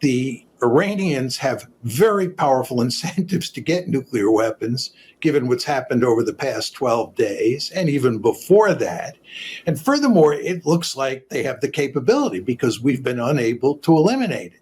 the Iranians have very powerful incentives to get nuclear weapons, given what's happened over the past 12 days and even before that. And furthermore, it looks like they have the capability because we've been unable to eliminate it.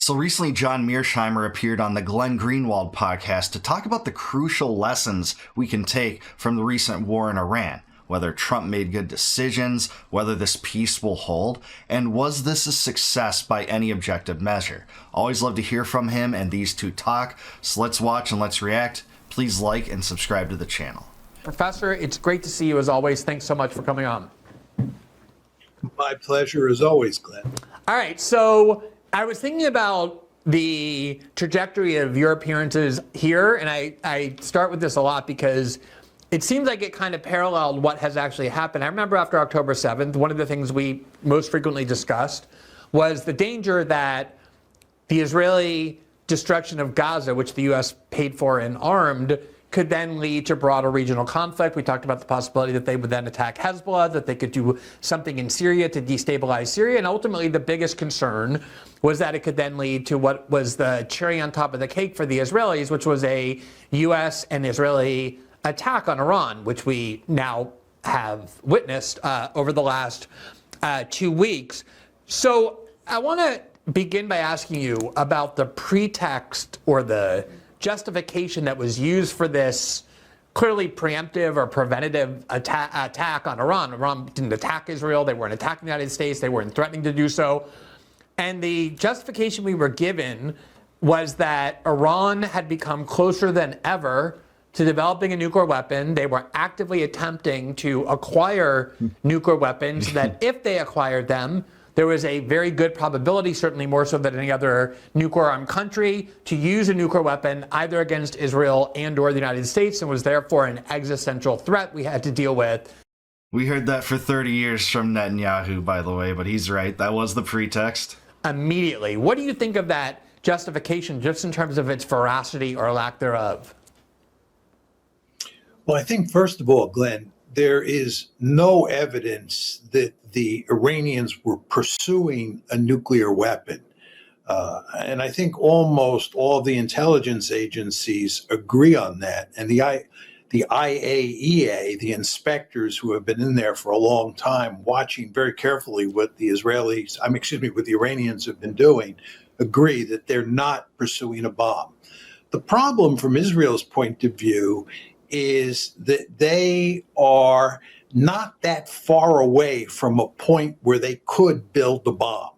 So recently, John Mearsheimer appeared on the Glenn Greenwald podcast to talk about the crucial lessons we can take from the recent war in Iran, whether Trump made good decisions, whether this peace will hold, and was this a success by any objective measure. Always love to hear from him and these two talk, so let's watch and let's react. Please like and subscribe to the channel. Professor, it's great to see you as always. Thanks so much for coming on. My pleasure as always, Glenn. All right, so I was thinking about the trajectory of your appearances here, and I start with this a lot because it seems like it kind of paralleled what has actually happened. I remember after October 7th, one of the things we most frequently discussed was the danger that the Israeli destruction of Gaza, which the U.S. paid for and armed, could then lead to broader regional conflict. We talked about the possibility that they would then attack Hezbollah, that they could do something in Syria to destabilize Syria. And ultimately, the biggest concern was that it could then lead to what was the cherry on top of the cake for the Israelis, which was a U.S. and Israeli attack on Iran, which we now have witnessed over the last 2 weeks. So I want to begin by asking you about the pretext or the justification that was used for this clearly preemptive or preventative attack on Iran. Iran didn't attack Israel. They weren't attacking the United States. They weren't threatening to do so. And the justification we were given was that Iran had become closer than ever to developing a nuclear weapon. They were actively attempting to acquire nuclear weapons, that if they acquired them, there was a very good probability, certainly more so than any other nuclear-armed country, to use a nuclear weapon either against Israel and or the United States, and was therefore an existential threat we had to deal with. We heard that for 30 years from Netanyahu, by the way, but he's right. That was the pretext. Immediately. What do you think of that justification, just in terms of its veracity or lack thereof? Well, I think, first of all, Glenn, there is no evidence that the Iranians were pursuing a nuclear weapon. And I think almost all the intelligence agencies agree on that. And the IAEA, the inspectors who have been in there for a long time, watching very carefully what the what the Iranians have been doing, agree that they're not pursuing a bomb. The problem from Israel's point of view is that they are not that far away from a point where they could build the bomb.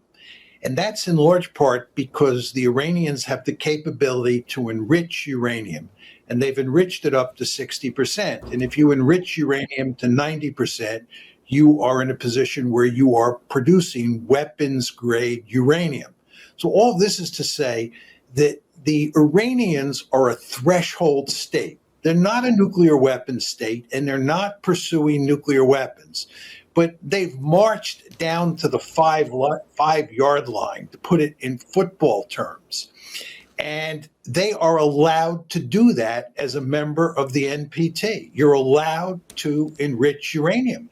And that's in large part because the Iranians have the capability to enrich uranium, and they've enriched it up to 60%. And if you enrich uranium to 90%, you are in a position where you are producing weapons-grade uranium. So all this is to say that the Iranians are a threshold state. They're not a nuclear weapon state, and they're not pursuing nuclear weapons. But they've marched down to the 5-yard line, to put it in football terms. And they are allowed to do that as a member of the NPT. You're allowed to enrich uranium.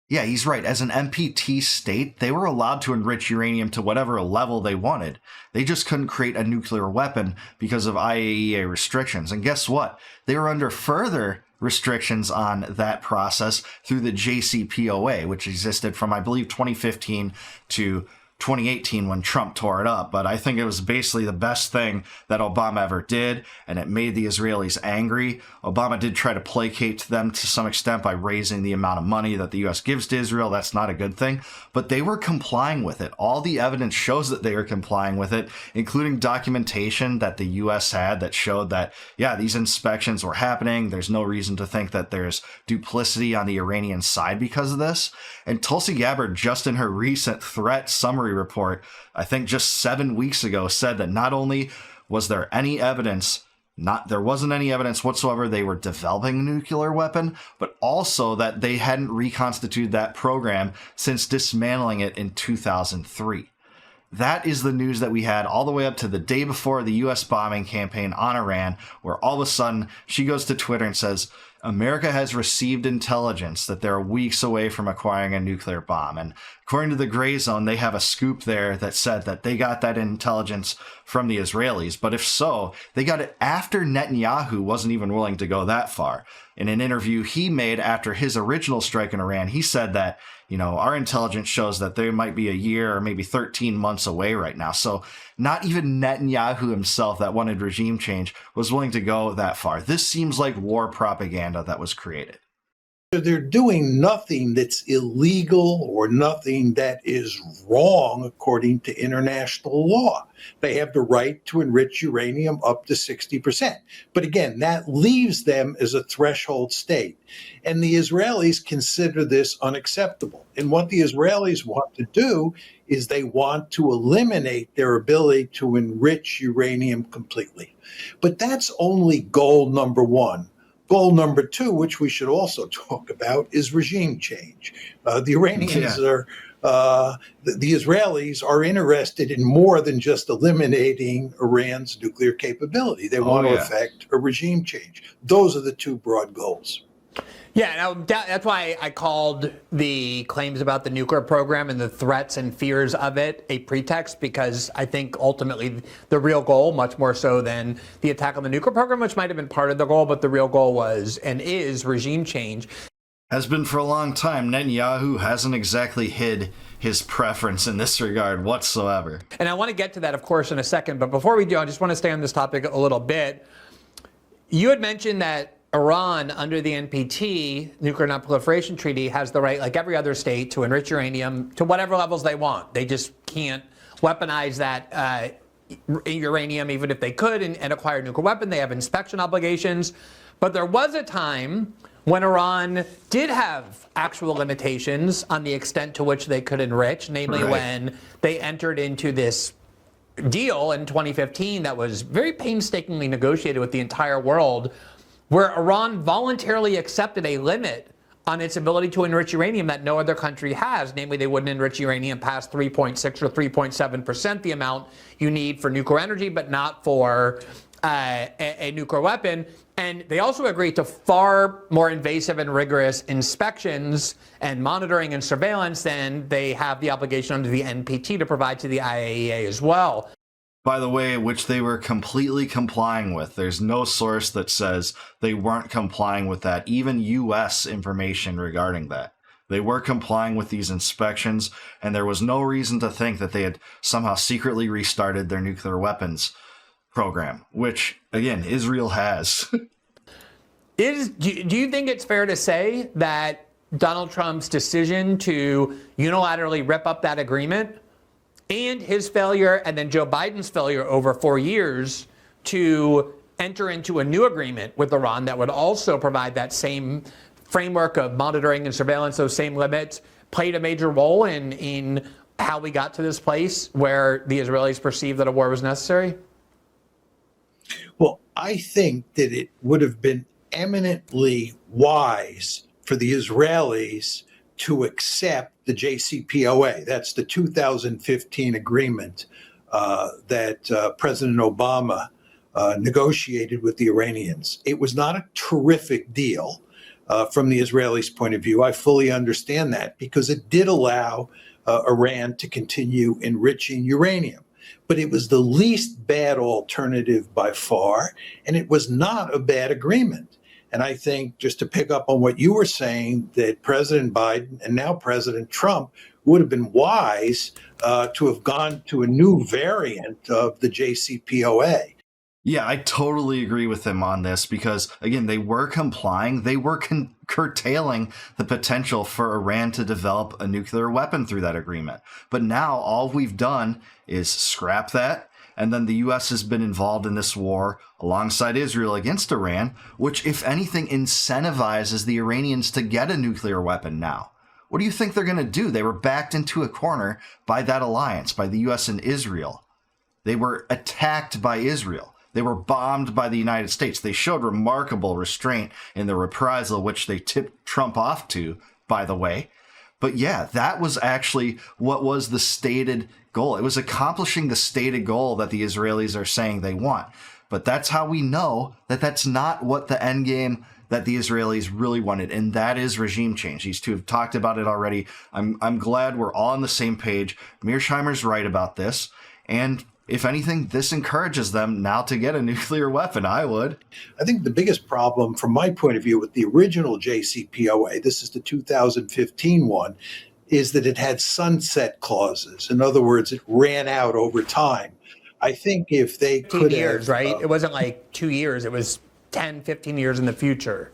Yeah, he's right. As an NPT state, they were allowed to enrich uranium to whatever level they wanted. They just couldn't create a nuclear weapon because of IAEA restrictions. And guess what? They were under further restrictions on that process through the JCPOA, which existed from, I believe, 2015 to 2018 when Trump tore it up. But I think it was basically the best thing that Obama ever did, and it made the Israelis angry. Obama did try to placate them to some extent by raising the amount of money that the U.S. gives to Israel. That's not a good thing, but they were complying with it. All the evidence shows that they were complying with it, including documentation that the U.S. had that showed that, yeah, these inspections were happening. There's no reason to think that there's duplicity on the Iranian side because of this. And Tulsi Gabbard, just in her recent threat summary report, I think just 7 weeks ago, said that not only was there any evidence, there wasn't any evidence whatsoever they were developing a nuclear weapon, but also that they hadn't reconstituted that program since dismantling it in 2003. That is the news that we had all the way up to the day before the U.S. bombing campaign on Iran, where all of a sudden she goes to Twitter and says, America has received intelligence that they're weeks away from acquiring a nuclear bomb. And according to the Gray Zone, they have a scoop there that said that they got that intelligence from the Israelis. But if so, they got it after Netanyahu wasn't even willing to go that far. In an interview he made after his original strike in Iran, he said that, our intelligence shows that they might be a year or maybe 13 months away right now. So not even Netanyahu himself that wanted regime change was willing to go that far. This seems like war propaganda that was created. They're doing nothing that's illegal or nothing that is wrong according to international law. They have the right to enrich uranium up to 60%. But again, that leaves them as a threshold state. And the Israelis consider this unacceptable. And what the Israelis want to do is they want to eliminate their ability to enrich uranium completely. But that's only goal number one. Goal number two, which we should also talk about, is regime change. The Iranians are, the Israelis are interested in more than just eliminating Iran's nuclear capability. They want to effect a regime change. Those are the two broad goals. Yeah, that's why I called the claims about the nuclear program and the threats and fears of it a pretext, because I think ultimately the real goal, much more so than the attack on the nuclear program, which might have been part of the goal, but the real goal was and is regime change. Has been for a long time. Netanyahu hasn't exactly hid his preference in this regard whatsoever. And I want to get to that, of course, in a second. But before we do, I just want to stay on this topic a little bit. You had mentioned that Iran, under the NPT, Nuclear Non-Proliferation Treaty, has the right, like every other state, to enrich uranium to whatever levels they want. They just can't weaponize that uranium, even if they could, and acquire a nuclear weapon. They have inspection obligations. But there was a time when Iran did have actual limitations on the extent to which they could enrich, namely when they entered into this deal in 2015 that was very painstakingly negotiated with the entire world, where Iran voluntarily accepted a limit on its ability to enrich uranium that no other country has. Namely, they wouldn't enrich uranium past 3.6 or 3.7%, the amount you need for nuclear energy, but not for a nuclear weapon. And they also agreed to far more invasive and rigorous inspections and monitoring and surveillance than they have the obligation under the NPT to provide to the IAEA as well. By the way, which they were completely complying with. There's no source that says they weren't complying with that, even U.S. information regarding that. They were complying with these inspections, and there was no reason to think that they had somehow secretly restarted their nuclear weapons program, which, again, Israel has. Do you think it's fair to say that Donald Trump's decision to unilaterally rip up that agreement and his failure, and then Joe Biden's failure over 4 years to enter into a new agreement with Iran that would also provide that same framework of monitoring and surveillance, those same limits, played a major role in how we got to this place where the Israelis perceived that a war was necessary? Well, I think that it would have been eminently wise for the Israelis to accept the JCPOA. That's the 2015 agreement that President Obama negotiated with the Iranians. It was not a terrific deal from the Israelis' point of view. I fully understand that, because it did allow Iran to continue enriching uranium. But it was the least bad alternative by far, and it was not a bad agreement. And I think, just to pick up on what you were saying, that President Biden and now President Trump would have been wise to have gone to a new variant of the JCPOA. Yeah, I totally agree with him on this, because, again, they were complying. They were curtailing the potential for Iran to develop a nuclear weapon through that agreement. But now all we've done is scrap that. And then the U.S. has been involved in this war alongside Israel against Iran, which, if anything, incentivizes the Iranians to get a nuclear weapon now. What do you think they're going to do? They were backed into a corner by that alliance, by the U.S. and Israel. They were attacked by Israel. They were bombed by the United States. They showed remarkable restraint in the reprisal, which they tipped Trump off to, by the way. But yeah, that was actually what was the stated goal. It was accomplishing the stated goal that the Israelis are saying they want. But that's how we know that that's not what the end game that the Israelis really wanted, and that is regime change. These two have talked about it already. I'm glad we're all on the same page. Mearsheimer's right about this, and if anything, this encourages them now to get a nuclear weapon. I would. I think the biggest problem, from my point of view, with the original JCPOA, this is the 2015 one, is that it had sunset clauses. In other words, it ran out over time. I think if they could years, have, right? It wasn't like 2 years. It was 10, 15 years in the future.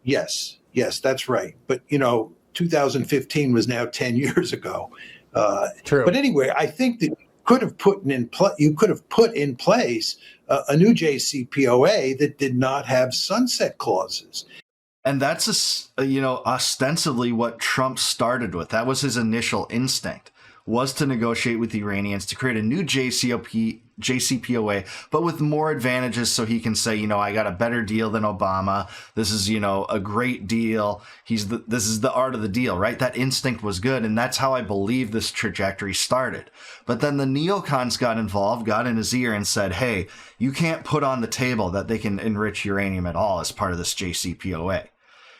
Yes, that's right. But, 2015 was now 10 years ago. True. But anyway, I think that you could have put in place a new JCPOA that did not have sunset clauses. And that's, ostensibly what Trump started with. That was his initial instinct, was to negotiate with the Iranians to create a new JCPOA, but with more advantages so he can say, I got a better deal than Obama. This is, a great deal. This is the art of the deal, right? That instinct was good. And that's how I believe this trajectory started. But then the neocons got involved, got in his ear and said, hey, you can't put on the table that they can enrich uranium at all as part of this JCPOA.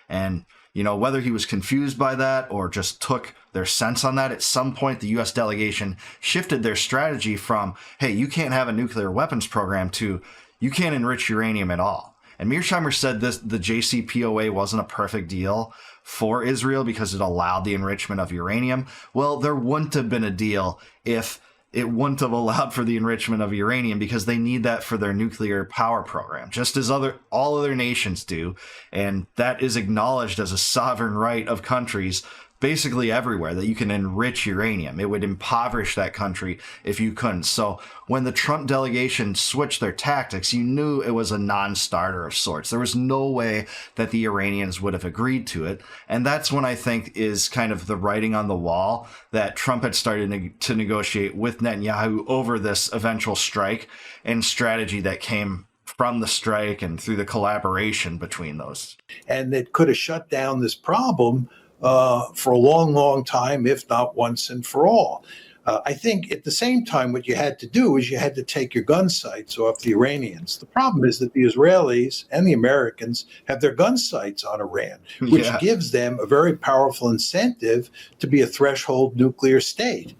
And, whether he was confused by that or just took their sense on that, at some point the U.S. delegation shifted their strategy from, hey, you can't have a nuclear weapons program to, you can't enrich uranium at all. And Mearsheimer said the JCPOA wasn't a perfect deal for Israel because it allowed the enrichment of uranium. Well, there wouldn't have been a deal if it wouldn't have allowed for the enrichment of uranium, because they need that for their nuclear power program, just as all other nations do. And that is acknowledged as a sovereign right of countries basically everywhere, that you can enrich uranium. It would impoverish that country if you couldn't. So when the Trump delegation switched their tactics, you knew it was a non-starter of sorts. There was no way that the Iranians would have agreed to it. And that's when I think is kind of the writing on the wall, that Trump had started to negotiate with Netanyahu over this eventual strike and strategy that came from the strike and through the collaboration between those. And it could have shut down this problem for a long, long time, if not once and for all. I think at the same time, what you had to do is you had to take your gun sights off the Iranians. The problem is that the Israelis and the Americans have their gun sights on Iran, which gives them a very powerful incentive to be a threshold nuclear state,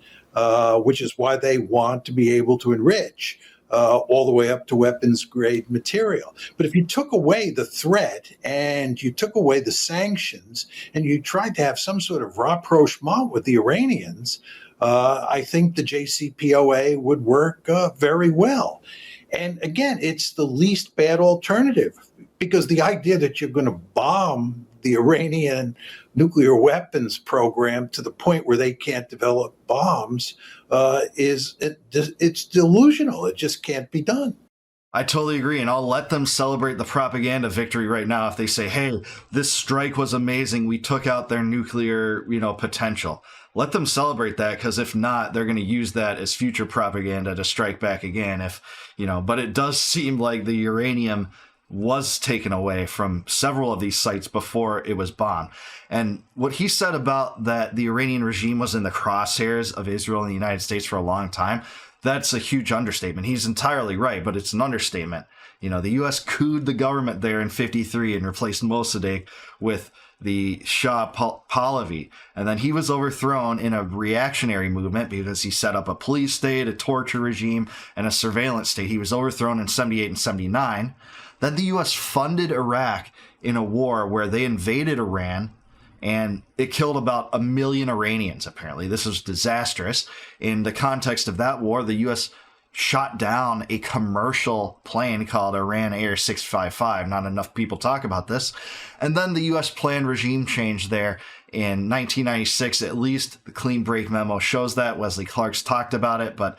which is why they want to be able to enrich all the way up to weapons-grade material. But if you took away the threat and you took away the sanctions and you tried to have some sort of rapprochement with the Iranians, I think the JCPOA would work very well. And again, it's the least bad alternative, because the idea that you're going to bomb the Iranian nuclear weapons program to the point where they can't develop bombs it's delusional. It just can't be done. I totally agree, and I'll let them celebrate the propaganda victory right now if they say, hey, this strike was amazing, we took out their nuclear, potential. Let them celebrate that, because if not, they're going to use that as future propaganda to strike back again. But it does seem like the uranium was taken away from several of these sites before it was bombed. And what he said about that the Iranian regime was in the crosshairs of Israel and the United States for a long time, that's a huge understatement. He's entirely right, but it's an understatement. The U.S. couped the government there in 1953 and replaced Mossadegh with the Shah Pahlavi. And then he was overthrown in a reactionary movement because he set up a police state, a torture regime, and a surveillance state. He was overthrown in 1978 and 1979. Then the U.S. funded Iraq in a war where they invaded Iran, and it killed about 1 million Iranians, apparently. This was disastrous. In the context of that war, the U.S. shot down a commercial plane called Iran Air 655. Not enough people talk about this. And then the U.S. planned regime change there in 1996. At least the clean break memo shows that. Wesley Clark's talked about it, but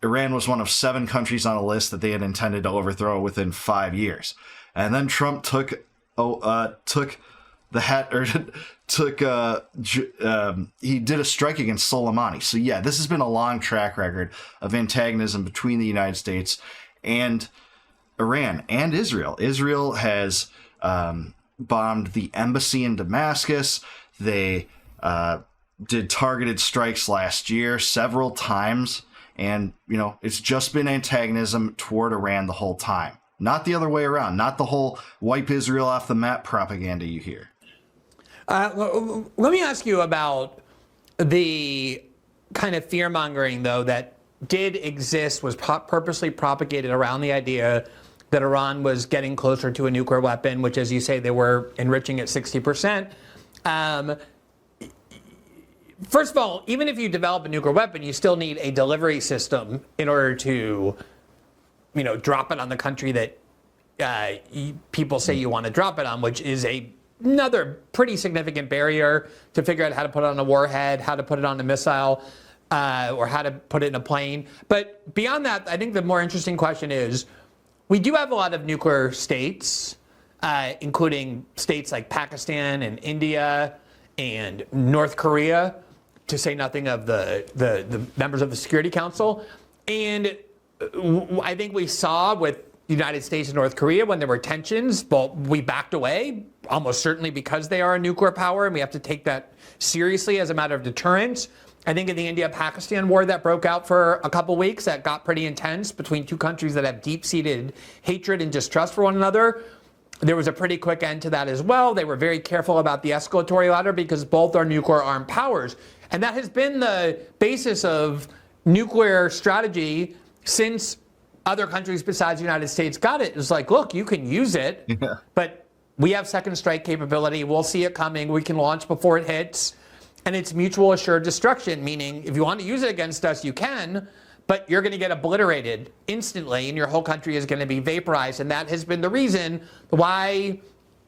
Iran was one of 7 countries on a list that they had intended to overthrow within 5 years. And then Trump took he did a strike against Soleimani. So yeah, this has been a long track record of antagonism between the United States and Iran and Israel. Israel has bombed the embassy in Damascus. They did targeted strikes last year several times. And, it's just been antagonism toward Iran the whole time. not the other way around, not the whole wipe Israel off the map propaganda you hear. Let me ask you about the kind of fear-mongering, though, that did exist, was purposely propagated around the idea that Iran was getting closer to a nuclear weapon, which, as you say, they were enriching at 60%. First of all, even if you develop a nuclear weapon, you still need a delivery system in order to, drop it on the country that people say you want to drop it on, which is another pretty significant barrier to figure out how to put it on a warhead, how to put it on a missile, or how to put it in a plane. But beyond that, I think the more interesting question is, we do have a lot of nuclear states, including states like Pakistan and India and North Korea, to say nothing of the members of the Security Council. And I think we saw with the United States and North Korea, when there were tensions, we backed away, almost certainly because they are a nuclear power, and we have to take that seriously as a matter of deterrence. I think in the India-Pakistan war that broke out for a couple weeks, that got pretty intense between two countries that have deep-seated hatred and distrust for one another. There was a pretty quick end to that as well. They were very careful about the escalatory ladder because both are nuclear-armed powers. And that has been the basis of nuclear strategy since other countries besides the United States got it. It's like, look, you can use it, but we have second strike capability. We'll see it coming. We can launch before it hits. And it's mutual assured destruction, meaning if you want to use it against us, you can, but you're going to get obliterated instantly and your whole country is going to be vaporized. And that has been the reason why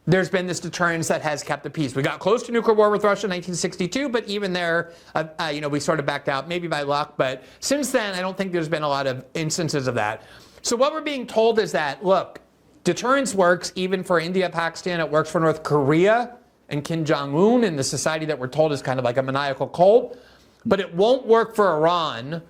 there's been this deterrence that has kept the peace. We got close to nuclear war with Russia in 1962, but even there, we sort of backed out, maybe by luck. But since then, I don't think there's been a lot of instances of that. So what we're being told is that, look, deterrence works even for India, Pakistan. It works for North Korea and Kim Jong-un and the society that we're told is kind of like a maniacal cult. But it won't work for Iran.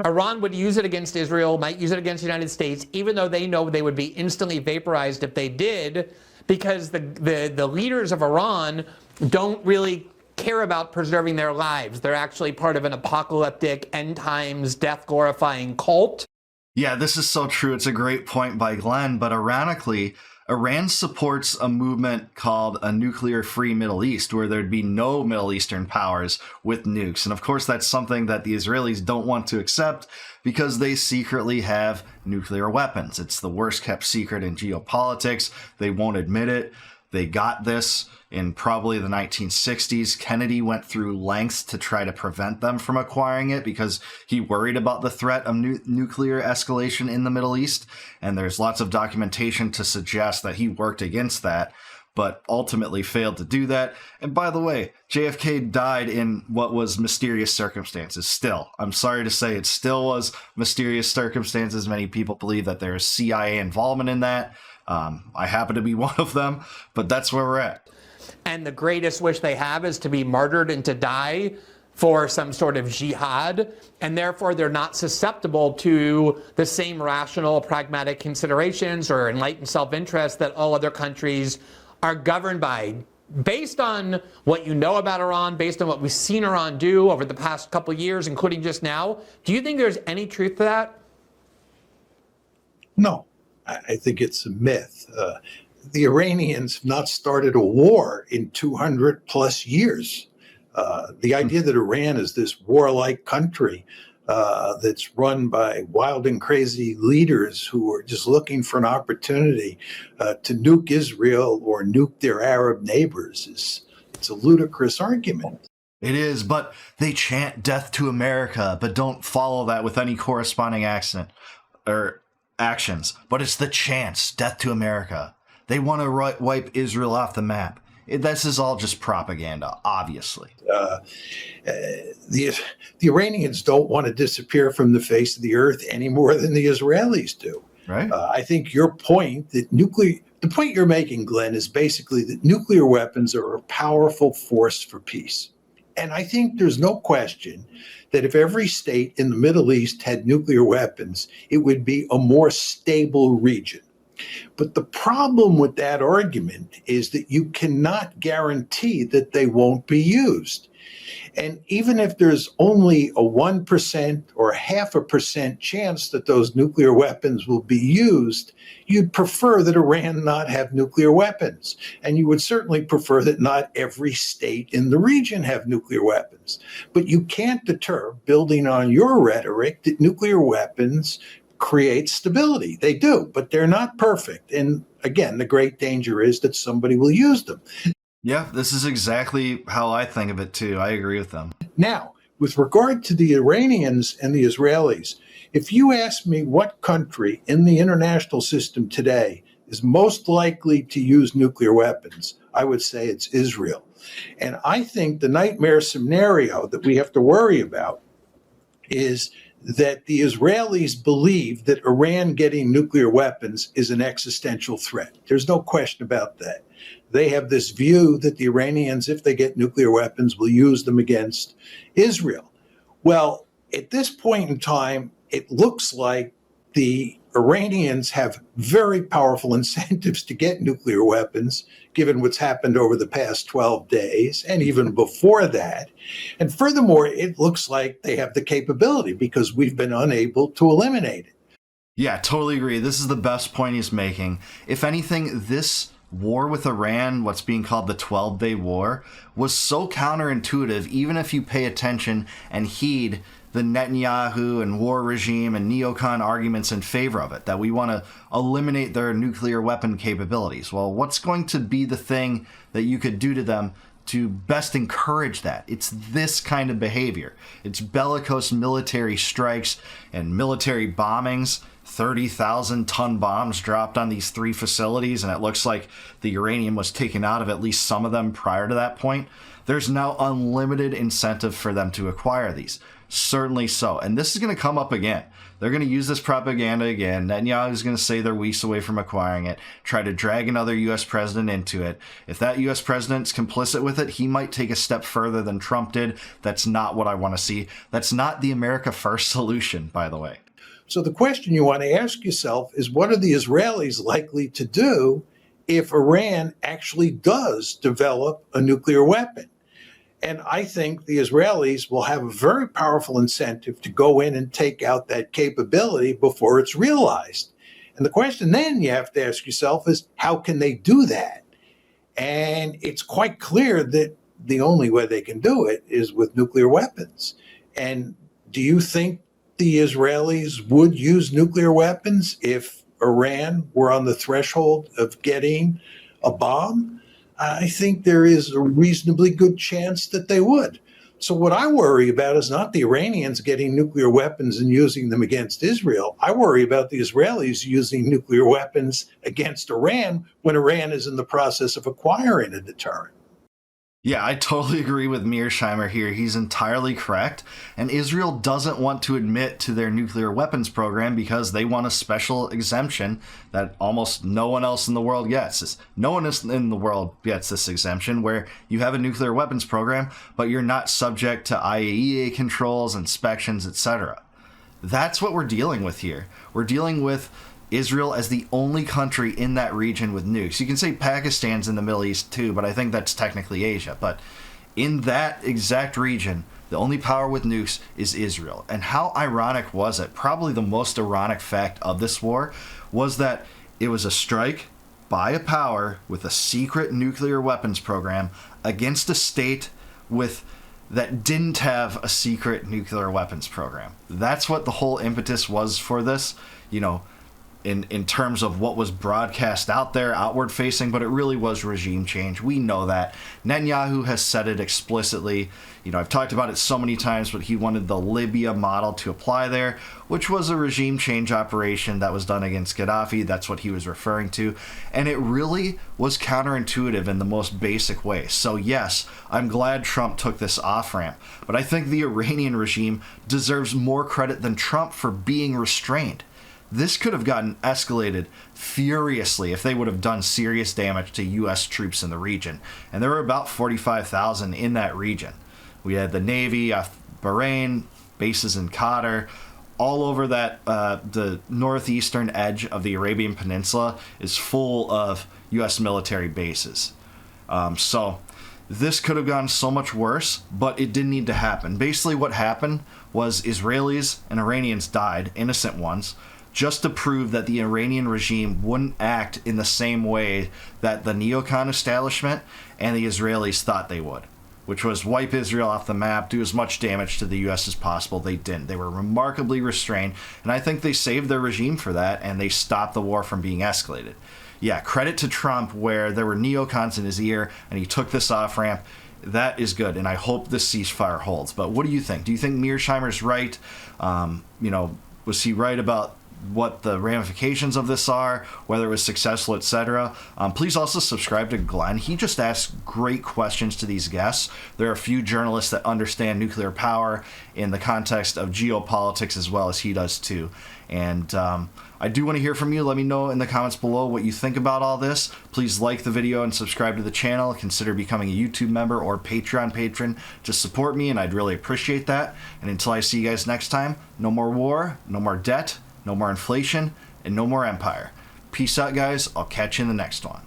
Iran would use it against Israel, might use it against the United States, even though they know they would be instantly vaporized if they did, because the leaders of Iran don't really care about preserving their lives. They're actually part of an apocalyptic, end times, death-glorifying cult. Yeah, this is so true. It's a great point by Glenn, but ironically, Iran supports a movement called a nuclear-free Middle East, where there'd be no Middle Eastern powers with nukes. And of course, that's something that the Israelis don't want to accept because they secretly have nuclear weapons. It's the worst-kept secret in geopolitics. They won't admit it. They got this in probably the 1960s. Kennedy went through lengths to try to prevent them from acquiring it because he worried about the threat of nuclear escalation in the Middle East. And there's lots of documentation to suggest that he worked against that, but ultimately failed to do that. And by the way, JFK died in what was mysterious circumstances still. I'm sorry to say it still was mysterious circumstances. Many people believe that there is CIA involvement in that. I happen to be one of them, but that's where we're at. And the greatest wish they have is to be martyred and to die for some sort of jihad, and therefore they're not susceptible to the same rational, pragmatic considerations or enlightened self-interest that all other countries are governed by. Based on what you know about Iran, based on what we've seen Iran do over the past couple of years, including just now, do you think there's any truth to that? No, I think it's a myth. The Iranians have not started a war in 200 plus years. The idea that Iran is this warlike country that's run by wild and crazy leaders who are just looking for an opportunity to nuke Israel or nuke their Arab neighbors it's a ludicrous argument. It is, but they chant death to America, but don't follow that with any corresponding accent or actions. But it's the chants, death to America. They want to wipe Israel off the map. This is all just propaganda, obviously. The Iranians don't want to disappear from the face of the earth any more than the Israelis do. Right. I think your point that the point you're making, Glenn, is basically that nuclear weapons are a powerful force for peace. And I think there's no question that if every state in the Middle East had nuclear weapons, it would be a more stable region. But the problem with that argument is that you cannot guarantee that they won't be used. And even if there's only a 1% or 0.5% chance that those nuclear weapons will be used, you'd prefer that Iran not have nuclear weapons. And you would certainly prefer that not every state in the region have nuclear weapons. But you can't deter, building on your rhetoric, that nuclear weapons create stability. They do, but they're not perfect. And again, the great danger is that somebody will use them. Yeah, this is exactly how I think of it too. I agree with them. Now, with regard to the Iranians and the Israelis, if you ask me what country in the international system today is most likely to use nuclear weapons, I would say it's Israel. And I think the nightmare scenario that we have to worry about is that the Israelis believe that Iran getting nuclear weapons is an existential threat. There's no question about that. They have this view that the Iranians, if they get nuclear weapons, will use them against Israel. Well, at this point in time, it looks like the Iranians have very powerful incentives to get nuclear weapons, given what's happened over the past 12 days and even before that. And furthermore, it looks like they have the capability because we've been unable to eliminate it. Yeah, totally agree. This is the best point he's making. If anything, this war with Iran, what's being called the 12-day war, was so counterintuitive, even if you pay attention and heed the Netanyahu and war regime and neocon arguments in favor of it, that we want to eliminate their nuclear weapon capabilities. Well, what's going to be the thing that you could do to them to best encourage that? It's this kind of behavior. It's bellicose military strikes and military bombings. 30,000-ton bombs dropped on these 3 facilities, and it looks like the uranium was taken out of at least some of them prior to that point. There's now unlimited incentive for them to acquire these. Certainly so. And this is going to come up again. They're going to use this propaganda again. Netanyahu is going to say they're weeks away from acquiring it, try to drag another U.S. president into it. If that U.S. president's complicit with it, he might take a step further than Trump did. That's not what I want to see. That's not the America First solution, by the way. So the question you want to ask yourself is, what are the Israelis likely to do if Iran actually does develop a nuclear weapon? And I think the Israelis will have a very powerful incentive to go in and take out that capability before it's realized. And the question then you have to ask yourself is, how can they do that? And it's quite clear that the only way they can do it is with nuclear weapons. And do you think the Israelis would use nuclear weapons if Iran were on the threshold of getting a bomb? I think there is a reasonably good chance that they would. So what I worry about is not the Iranians getting nuclear weapons and using them against Israel. I worry about the Israelis using nuclear weapons against Iran when Iran is in the process of acquiring a deterrent. Yeah, I totally agree with Mearsheimer here. He's entirely correct. And Israel doesn't want to admit to their nuclear weapons program because they want a special exemption that almost no one else in the world gets. No one in the world gets this exemption where you have a nuclear weapons program, but you're not subject to IAEA controls, inspections, etc. That's what we're dealing with here. We're dealing with Israel as the only country in that region with nukes. You can say Pakistan's in the Middle East too, but I think that's technically Asia. But in that exact region, the only power with nukes is Israel. And how ironic was it? Probably the most ironic fact of this war was that it was a strike by a power with a secret nuclear weapons program against a state that didn't have a secret nuclear weapons program. That's what the whole impetus was for this, in terms of what was broadcast out there, outward facing, but it really was regime change. We know that. Netanyahu has said it explicitly. I've talked about it so many times, but he wanted the Libya model to apply there, which was a regime change operation that was done against Gaddafi. That's what he was referring to. And it really was counterintuitive in the most basic way. So yes, I'm glad Trump took this off-ramp, but I think the Iranian regime deserves more credit than Trump for being restrained. This could have gotten escalated furiously if they would have done serious damage to U.S. troops in the region. And there were about 45,000 in that region. We had the Navy, Bahrain, bases in Qatar, all over that. The northeastern edge of the Arabian Peninsula is full of U.S. military bases. So this could have gone so much worse, but it didn't need to happen. Basically what happened was Israelis and Iranians died, innocent ones, just to prove that the Iranian regime wouldn't act in the same way that the neocon establishment and the Israelis thought they would, which was wipe Israel off the map, do as much damage to the U.S. as possible. They didn't. They were remarkably restrained, and I think they saved their regime for that, and they stopped the war from being escalated. Yeah, credit to Trump, where there were neocons in his ear, and he took this off-ramp. That is good, and I hope this ceasefire holds. But what do you think? Do you think Mearsheimer's right? Was he right about what the ramifications of this are, whether it was successful, etc.? Please also subscribe to Glenn. He just asks great questions to these guests. There are a few journalists that understand nuclear power in the context of geopolitics as well as he does too. And I do want to hear from you. Let me know in the comments below what you think about all this. Please like the video and subscribe to the channel. Consider becoming a YouTube member or Patreon patron to support me, and I'd really appreciate that. And until I see you guys next time, no more war, no more debt, no more inflation, and no more empire. Peace out, guys. I'll catch you in the next one.